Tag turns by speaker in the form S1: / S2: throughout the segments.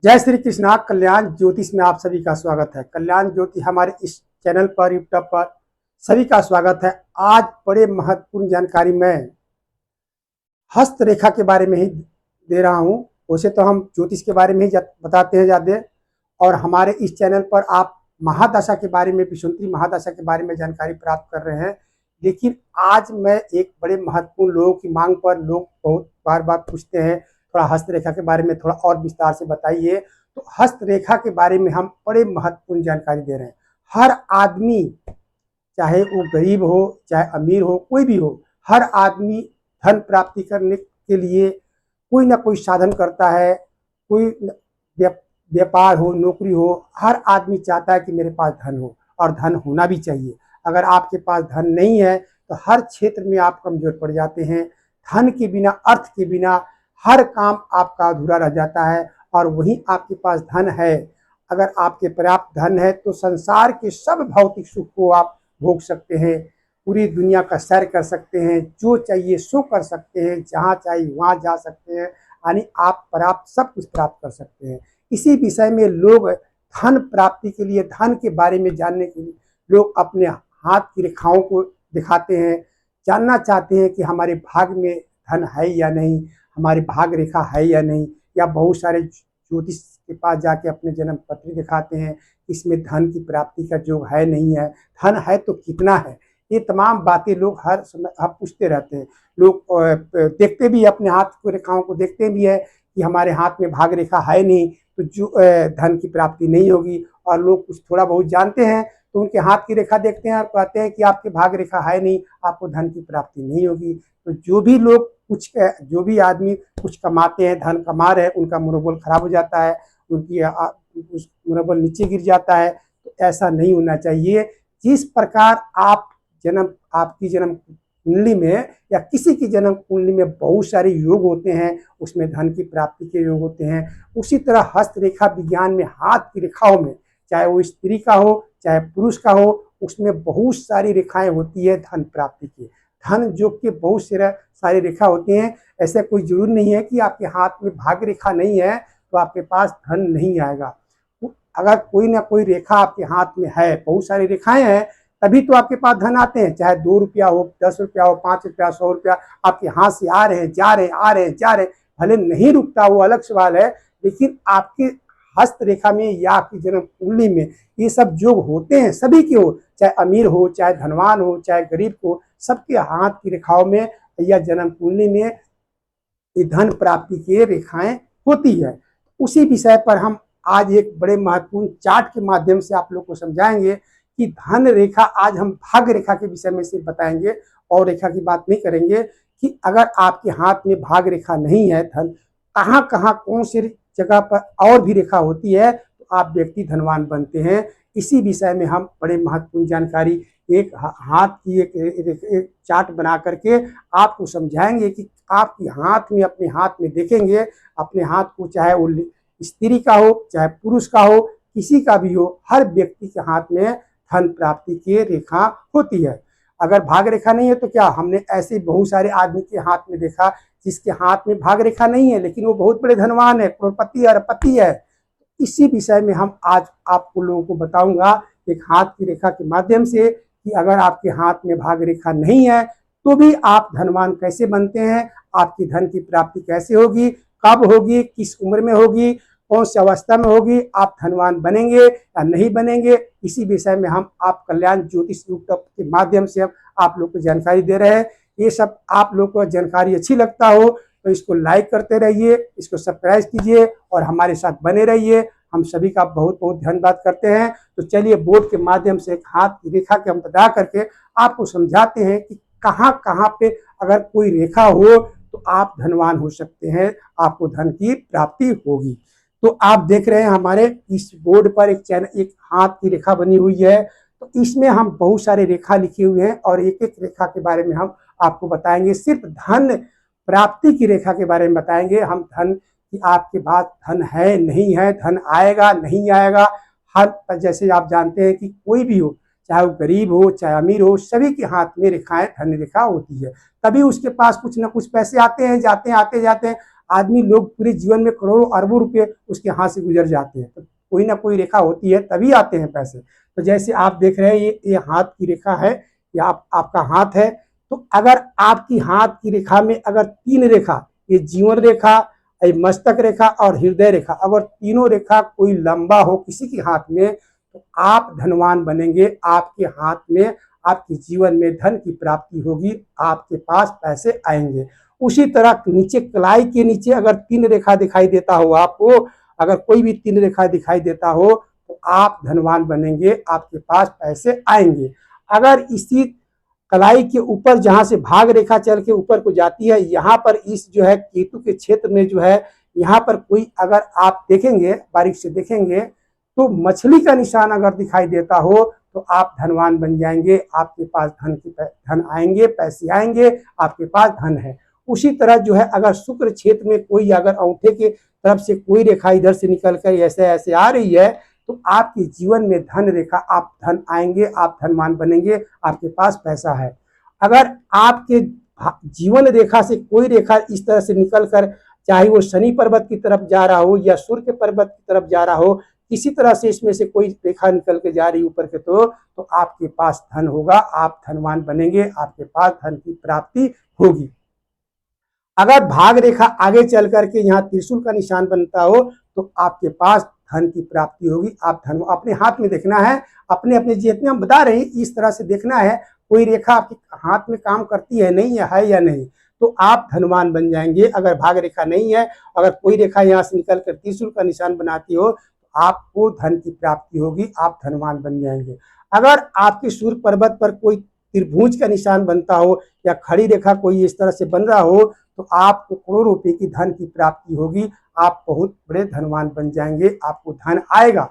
S1: जय श्री कृष्णा। कल्याण ज्योतिष में आप सभी का स्वागत है। कल्याण ज्योति हमारे इस चैनल पर, यूट्यूब पर सभी का स्वागत है। आज बड़े महत्वपूर्ण जानकारी मैं हस्तरेखा के बारे में ही दे रहा हूँ। वैसे तो हम ज्योतिष के बारे में ही बताते हैं ज़्यादा, और हमारे इस चैनल पर आप महादशा के बारे में, विषुवंती महादशा के बारे में जानकारी प्राप्त कर रहे हैं। लेकिन आज मैं एक बड़े महत्वपूर्ण लोगों की मांग पर, लोग बहुत बार बार पूछते हैं थोड़ा हस्तरेखा के बारे में थोड़ा और विस्तार से बताइए। तो हस्तरेखा के बारे में हम बड़े महत्वपूर्ण जानकारी दे रहे हैं। हर आदमी, चाहे वो गरीब हो चाहे अमीर हो, कोई भी हो, हर आदमी धन प्राप्ति करने के लिए कोई ना कोई साधन करता है। कोई व्यापार हो, नौकरी हो, हर आदमी चाहता है कि मेरे पास धन हो, और धन होना भी चाहिए। अगर आपके पास धन नहीं है तो हर क्षेत्र में आप कमजोर पड़ जाते हैं। धन के बिना, अर्थ के बिना हर काम आपका अधूरा रह जाता है। और वहीं आपके पास धन है, अगर आपके पर्याप्त धन है तो संसार के सब भौतिक सुख को आप भोग सकते हैं। पूरी दुनिया का सैर कर सकते हैं, जो चाहिए सो कर सकते हैं, जहाँ चाहिए वहाँ जा सकते हैं। यानी आप प्राप्त सब कुछ प्राप्त कर सकते हैं। इसी विषय में लोग धन प्राप्ति के लिए, धन के बारे में जानने के लिए लोग अपने हाथ की रेखाओं को दिखाते हैं, जानना चाहते हैं कि हमारे भाग में धन है या नहीं, हमारी भाग रेखा है या नहीं। या बहुत सारे ज्योतिष के पास जाके अपने जन्म पत्री दिखाते हैं, इसमें धन की प्राप्ति का योग है नहीं है, धन है तो कितना है। ये तमाम बातें लोग हर समय आप पूछते रहते हैं। लोग देखते भी अपने हाथ की रेखाओं को देखते भी है कि हमारे हाथ में भाग रेखा है नहीं तो जो धन की प्राप्ति नहीं होगी। और लोग कुछ थोड़ा बहुत जानते हैं तो उनके हाथ की रेखा देखते हैं और कहते हैं कि आपकी भाग रेखा है नहीं, आपको धन की प्राप्ति नहीं होगी। तो जो भी लोग कुछ, जो भी आदमी कुछ कमाते हैं, धन कमा रहे हैं, उनका मनोबल खराब हो जाता है, उनकी मनोबल नीचे गिर जाता है। तो ऐसा नहीं होना चाहिए। जिस प्रकार आप आपकी जन्म कुंडली में या किसी की जन्म कुंडली में बहुत सारे योग होते हैं, उसमें धन की प्राप्ति के योग होते हैं, उसी तरह हस्तरेखा विज्ञान में हाथ की रेखाओं में, चाहे वो स्त्री का हो चाहे पुरुष का हो, उसमें बहुत सारी रेखाएं होती है धन प्राप्ति की। धन योग के बहुत सारी रेखा होती हैं। ऐसा कोई जरूर नहीं है कि आपके हाथ में भाग्य रेखा नहीं है तो आपके पास धन नहीं आएगा। अगर कोई ना कोई रेखा आपके हाथ में है, बहुत सारी रेखाएं हैं, तभी तो आपके पास धन आते हैं। चाहे 2 रुपया हो, 10 रुपया हो, 5 रुपया, 100 रुपया आपके हाथ से आ रहे हैं, जा रहे हैं, आ रहे हैं, जा रहे हैं, भले नहीं रुकता वो अलग सवाल है, लेकिन आपके हस्तरेखा में या आपकी जन्म कुंडली में ये सब योग होते हैं। सभी के हो, चाहे अमीर हो, चाहे धनवान हो, चाहे गरीब हो, सबके हाथ की रेखाओं में या जन्म कुंडली में ये धन प्राप्ति की रेखाएं होती है। उसी विषय पर हम आज एक बड़े महत्वपूर्ण चार्ट के माध्यम से आप लोग को समझाएंगे कि धन रेखा, आज हम भाग्य रेखा के विषय में सिर्फ बताएंगे और रेखा की बात नहीं करेंगे कि अगर आपके हाथ में भाग्य रेखा नहीं है, धन कहाँ कहाँ कौन सी जगह पर और भी रेखा होती है तो आप व्यक्ति धनवान बनते हैं। इसी विषय में हम बड़े महत्वपूर्ण जानकारी एक हाथ की एक चार्ट बना करके आपको समझाएंगे कि आपके हाथ में, अपने हाथ में देखेंगे अपने हाथ को, चाहे वो स्त्री का हो चाहे पुरुष का हो, किसी का भी हो, हर व्यक्ति के हाथ में धन प्राप्ति की रेखा होती है। अगर भाग रेखा नहीं है तो क्या, हमने ऐसे बहुत सारे आदमी के हाथ में देखा जिसके हाथ में भाग रेखा नहीं है लेकिन वो बहुत बड़े धनवान है, करोड़पति अरबपति है। इसी विषय में हम आज आपको लोगों को बताऊंगा एक हाथ की रेखा के माध्यम से कि अगर आपके हाथ में भाग रेखा नहीं है तो भी आप धनवान कैसे बनते हैं, आपकी धन की प्राप्ति कैसे होगी, कब होगी, किस उम्र में होगी, कौन सी अवस्था में होगी, आप धनवान बनेंगे या नहीं बनेंगे। इसी विषय में हम आप कल्याण ज्योतिष यूट्यूब के माध्यम से हम आप लोग को जानकारी दे रहे हैं। ये सब आप लोग को जानकारी अच्छी लगता हो तो इसको लाइक करते रहिए, इसको सब्सक्राइब कीजिए और हमारे साथ बने रहिए। हम सभी का बहुत बहुत धन्यवाद करते हैं। तो चलिए बोर्ड के माध्यम से एक हाथ की रेखा के हम बता करके आपको समझाते हैं कि कहाँ कहाँ पे अगर कोई रेखा हो तो आप धनवान हो सकते हैं, आपको धन की प्राप्ति होगी। तो आप देख रहे हैं हमारे इस बोर्ड पर एक चैनल, एक हाथ की रेखा बनी हुई है। तो इसमें हम बहुत सारे रेखा लिखे हुए हैं और एक एक रेखा के बारे में हम आपको बताएंगे। सिर्फ धन प्राप्ति की रेखा के बारे में बताएंगे हम, धन कि आपके पास धन है नहीं है, धन आएगा नहीं आएगा। हर, जैसे आप जानते हैं कि कोई भी हो, चाहे वो गरीब हो चाहे अमीर हो, सभी के हाथ में रेखाएं धन रेखा होती है, तभी उसके पास कुछ ना कुछ पैसे आते हैं, जाते हैं, आते जाते हैं। आदमी लोग पूरे जीवन में करोड़ों अरबों रुपए उसके हाथ से गुजर जाते हैं, तो कोई ना कोई रेखा होती है तभी आते हैं पैसे। तो जैसे आप देख रहे हैं ये हाथ की रेखा है, या आपका हाथ है, तो अगर आपकी हाथ की रेखा में अगर 3 रेखा, ये जीवन रेखा, ये मस्तक रेखा और हृदय रेखा, अगर तीनों रेखा कोई लंबा हो किसी के हाथ में, तो आप धनवान बनेंगे। आपके हाथ में, आपके जीवन में धन की प्राप्ति होगी, आपके पास पैसे आएंगे। उसी तरह नीचे कलाई के नीचे अगर 3 रेखा दिखाई देता हो आपको, अगर कोई भी 3 रेखा दिखाई देता हो, तो आप धनवान बनेंगे, आपके पास पैसे आएंगे। अगर इसी कलाई के ऊपर जहां से भाग रेखा चल के ऊपर को जाती है, यहाँ पर इस जो है केतु के क्षेत्र में जो है, यहाँ पर कोई अगर आप देखेंगे, बारीक से देखेंगे, तो मछली का निशान अगर दिखाई देता हो, तो आप धनवान बन जाएंगे, आपके पास धन आएंगे, पैसे आएंगे, आपके पास धन है। उसी तरह जो है अगर शुक्र क्षेत्र में कोई अगर अंगूठे के तरफ से कोई रेखा इधर से निकल कर ऐसे ऐसे आ रही है, तो आपके जीवन में धन रेखा, आप धन आएंगे, आप धनवान बनेंगे, आपके पास पैसा है। अगर आपके जीवन रेखा से कोई रेखा इस तरह से निकल कर, चाहे वो शनि पर्वत की तरफ जा रहा हो या सूर्य पर्वत की तरफ जा रहा हो, किसी तरह से इसमें से कोई रेखा निकल के जा रही ऊपर के, तो आपके पास धन होगा, आप धनवान बनेंगे, आपके पास धन की प्राप्ति होगी। अगर भाग रेखा आगे चल करके यहाँ त्रिशूल का निशान बनता हो, तो आपके पास धन की प्राप्ति होगी, आप धन अपने हाथ में देखना है, अपने अपने जितने हम बता रहे हैं इस तरह से देखना है, कोई रेखा आपके हाथ में काम करती है नहीं है या नहीं, तो आप धनवान बन जाएंगे। अगर भाग रेखा नहीं है, अगर कोई रेखा यहाँ से निकल कर त्रिशूल का निशान बनाती हो, तो आपको धन की प्राप्ति होगी, आप धनवान बन जाएंगे। अगर आपके सूर्य पर्वत पर कोई त्रिभुज का निशान बनता हो या खड़ी रेखा कोई इस तरह से बन रहा हो, तो आपको करोड़ों रुपए की धन की प्राप्ति होगी, आप बहुत बड़े धनवान बन जाएंगे, आपको धन आएगा।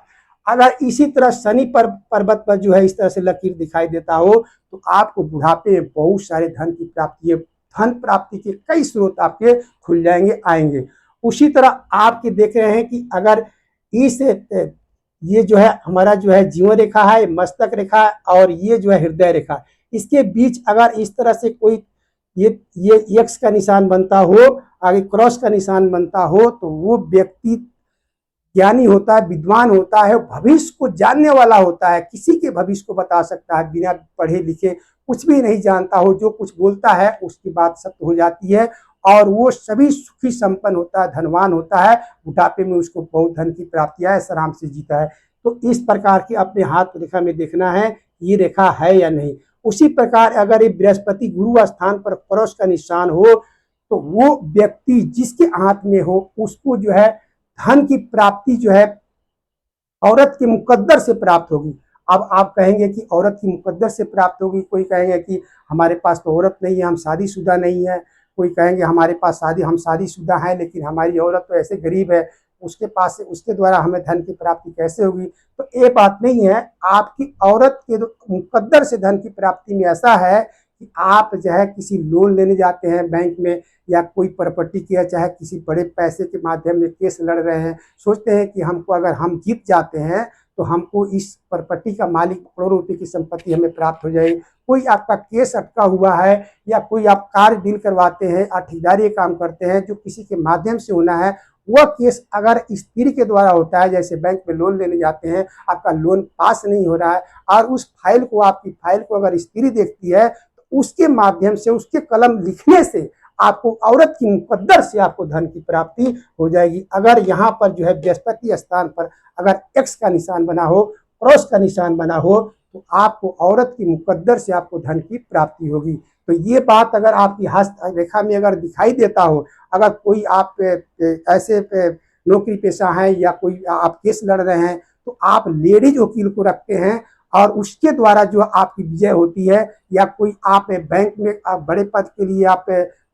S1: अगर इसी तरह शनि पर्वत पर जो है इस तरह से लकीर दिखाई देता हो, तो आपको बुढ़ापे में बहुत सारे धन की प्राप्ति है, धन प्राप्ति के कई स्रोत आपके खुल जाएंगे, आएंगे। उसी तरह आपके देख रहे हैं कि अगर इस ये जो है हमारा जो है जीवन रेखा है, मस्तक रेखा और ये जो है हृदय रेखा, इसके बीच अगर इस तरह से कोई ये एक्स का निशान बनता हो, आगे क्रॉस का निशान बनता हो, तो वो व्यक्ति ज्ञानी होता है, विद्वान होता है, भविष्य को जानने वाला होता है, किसी के भविष्य को बता सकता है, बिना पढ़े लिखे कुछ भी नहीं जानता हो, जो कुछ बोलता है उसकी बात सत्य हो जाती है, और वो सभी सुखी संपन्न होता है, धनवान होता है, बुढ़ापे में उसको बहुत धन की प्राप्ति है, आराम से जीता है। तो इस प्रकार की अपने हाथ रेखा में देखना है ये रेखा है या नहीं। उसी प्रकार अगर ये बृहस्पति गुरु स्थान पर क्रॉस का निशान हो, तो वो व्यक्ति जिसके हाथ में हो उसको जो है धन की प्राप्ति जो है औरत के मुकद्दर से प्राप्त होगी। अब आप कहेंगे कि औरत की मुकद्दर से प्राप्त होगी, कोई कहेंगे कि हमारे पास तो औरत नहीं है, हम शादीशुदा नहीं है, कोई कहेंगे हमारे पास हम शादीशुदा हैं लेकिन हमारी औरत तो ऐसे गरीब है, उसके पास से उसके द्वारा हमें धन की प्राप्ति कैसे होगी। तो ये बात नहीं है, आपकी औरत के मुकद्दर से धन की प्राप्ति में ऐसा है कि आप जो है किसी लोन लेने जाते हैं बैंक में, या कोई प्रॉपर्टी की, चाहे किसी बड़े पैसे के माध्यम में केस लड़ रहे हैं, सोचते हैं कि हमको अगर हम जीत जाते हैं तो हमको इस प्रॉपर्टी का मालिक करोड़ों रुपए की संपत्ति हमें प्राप्त हो जाएगी। कोई आपका केस अटका हुआ है, या कोई आप कार्य डील करवाते हैं, ठेकेदारी काम करते हैं जो किसी के माध्यम से होना है, वह केस अगर स्त्री के द्वारा होता है, जैसे बैंक में लोन लेने जाते हैं, आपका लोन पास नहीं हो रहा है और उस फाइल को, आपकी फाइल को अगर स्त्री देखती है, तो उसके माध्यम से, उसके कलम लिखने से आपको औरत की मुकद्दर से आपको धन की प्राप्ति हो जाएगी। अगर यहाँ पर जो है बृहस्पति स्थान पर अगर एक्स का निशान बना हो, क्रॉस का निशान बना हो, तो आपको औरत की मुकद्दर से आपको धन की प्राप्ति होगी। तो ये बात अगर आपकी हस्त रेखा में अगर दिखाई देता हो, अगर कोई आप ऐसे नौकरी पेशा है या कोई आप केस लड़ रहे हैं, तो आप लेडीज वकील को रखते हैं और उसके द्वारा जो आपकी विजय होती है, या कोई आप बैंक में आप बड़े पद के लिए आप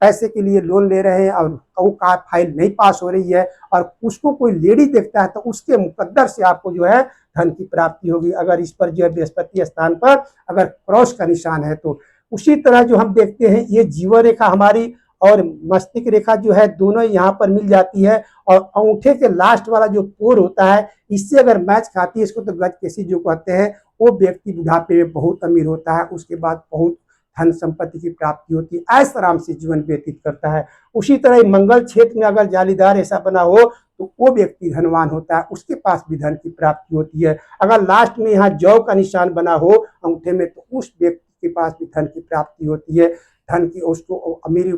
S1: पैसे के लिए लोन ले रहे हैं और वो का फाइल नहीं पास हो रही है और उसको कोई लेडी देखता है, तो उसके मुकद्दर से आपको जो है धन की प्राप्ति होगी, अगर इस पर जो है बृहस्पति स्थान पर अगर क्रॉस का निशान है तो। उसी तरह जो हम देखते हैं ये जीवन रेखा हमारी और मस्तिष्क रेखा जो है दोनों यहाँ पर मिल जाती है, और अंगूठे के लास्ट वाला जो पोर होता है इससे अगर मैच खाती है, इसको तो गजकेसी जो कहते हैं, वो व्यक्ति बुढ़ापे में बहुत अमीर होता है, उसके बाद बहुत धन संपत्ति की प्राप्ति होती है, ऐश आराम से जीवन व्यतीत करता है। उसी तरह मंगल क्षेत्र में अगर जालीदार ऐसा बना हो तो वो व्यक्ति धनवान होता है, उसके पास भी धन की प्राप्ति होती है। अगर लास्ट में यहाँ जौ का निशान बना हो अंगूठे में तो उस व्यक्ति के पास भी धन की प्राप्ति होती है, धन की उसको अमीरी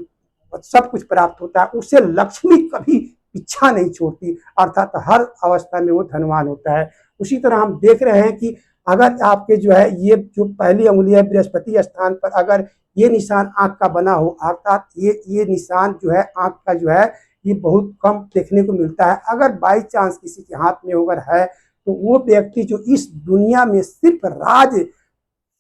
S1: सब कुछ प्राप्त होता है, उससे लक्ष्मी कभी पीछा नहीं छोड़ती, अर्थात हर अवस्था में वो धनवान होता है। उसी तरह हम देख रहे हैं कि अगर आपके जो है ये जो पहली अंगुली है बृहस्पति स्थान पर अगर ये निशान आंख का बना हो, अर्थात ये निशान जो है आंख का जो है ये बहुत कम देखने को मिलता है। अगर बाई चांस किसी के हाथ में अगर है तो वो व्यक्ति जो इस दुनिया में सिर्फ राज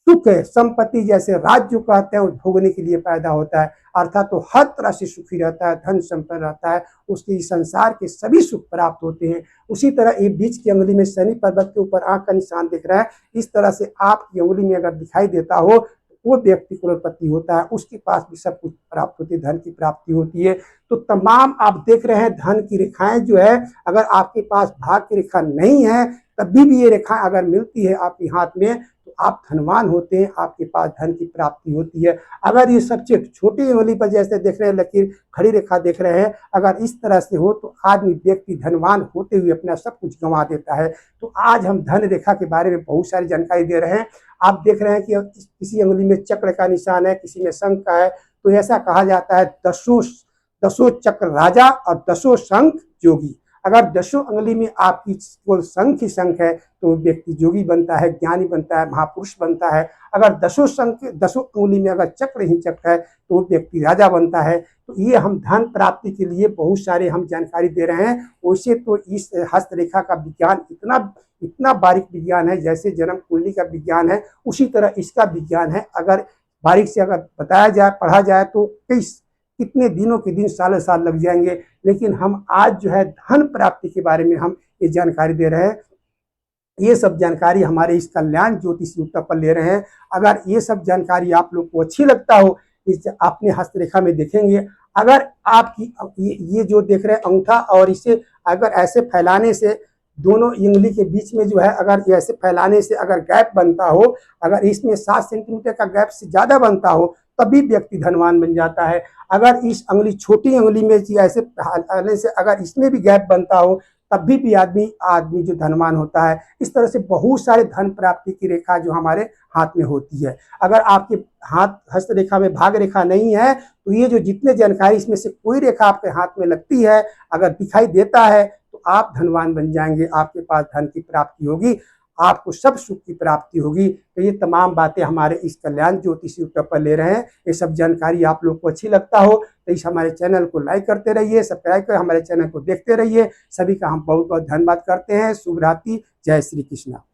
S1: सुख है, संपत्ति जैसे राज जो कहते हैं वो भोगने के लिए पैदा होता है, अर्थात तो हर तरह से सुखी रहता है, धन संपन्न रहता है, उसके संसार के सभी सुख प्राप्त होते हैं। उसी तरह ये बीच की अंगुली में शनि पर्वत के ऊपर आंख का निशान दिख रहा है, इस तरह से आपकी अंगुली में अगर दिखाई देता हो तो वो व्यक्ति करोड़पति होता है, उसके पास भी सब कुछ प्राप्त होती है, धन की प्राप्ति होती है। तो तमाम आप देख रहे हैं धन की रेखाएं जो है, अगर आपके पास भाग की रेखा नहीं है तभी भी ये रेखा अगर मिलती है आपके हाथ में तो आप धनवान होते हैं, आपके पास धन की प्राप्ति होती है। अगर ये सब छोटी अंगुली पर जैसे देख रहे हैं लकीर खड़ी रेखा देख रहे हैं, अगर इस तरह से हो तो आदमी व्यक्ति धनवान होते हुए अपना सब कुछ गंवा देता है। तो आज हम धन रेखा के बारे में बहुत सारी जानकारी दे रहे हैं। आप देख रहे हैं कि किसी अंगुली में चक्र का निशान है, किसी में शंख का है, तो ऐसा कहा जाता है दसों चक्र राजा और दसों शंख जोगी। अगर दसों अंगुली में आपकी केवल शंख ही शंख है तो व्यक्ति जोगी बनता है, ज्ञानी बनता है, महापुरुष बनता है। अगर दसों अंगुली में अगर चक्र ही चक्र है तो व्यक्ति राजा बनता है। तो ये हम धन प्राप्ति के लिए बहुत सारे हम जानकारी दे रहे हैं। वैसे तो इस हस्तरेखा का विज्ञान इतना बारीक विज्ञान है, जैसे जन्म कुंडली का विज्ञान है उसी तरह इसका विज्ञान है। अगर बारीक से अगर बताया जाए, पढ़ा जाए तो कितने दिनों के दिन सालों साल लग जाएंगे। लेकिन हम आज जो है धन प्राप्ति के बारे में हम ये जानकारी दे रहे हैं। ये सब जानकारी हमारे इस कल्याण ज्योतिष यूट्यूब पर ले रहे हैं। अगर ये सब जानकारी आप लोग को अच्छी लगता हो, इस अपने हस्तरेखा में देखेंगे, अगर आपकी ये जो देख रहे हैं अंगूठा और इसे अगर ऐसे फैलाने से दोनों अंगुली के बीच में जो है अगर ऐसे फैलाने से अगर गैप बनता हो, अगर इसमें 7 सेंटीमीटर का गैप से ज़्यादा बनता हो तभी व्यक्ति धनवान बन जाता है। अगर इस अंगुली छोटी अंगुली में ऐसे फैलाने से अगर इसमें भी गैप बनता हो तभी भी आदमी जो धनवान होता है। इस तरह से बहुत सारे धन प्राप्ति की रेखा जो हमारे हाथ में होती है। अगर आपके हाथ हस्तरेखा में भाग रेखा नहीं है तो ये जो जितने जानकारी इसमें से कोई रेखा आपके हाथ में लगती है, अगर दिखाई देता है तो आप धनवान बन जाएंगे, आपके पास धन की प्राप्ति होगी, आपको सब सुख की प्राप्ति होगी। तो ये तमाम बातें हमारे इस कल्याण ज्योतिष यूट्यूब पर ले रहे हैं। ये सब जानकारी आप लोग को अच्छी लगता हो तो इस हमारे चैनल को लाइक करते रहिए, सब्सक्राइब कर हमारे चैनल को देखते रहिए। सभी का हम बहुत बहुत धन्यवाद करते हैं। शुभ रात्रि, जय श्री कृष्णा।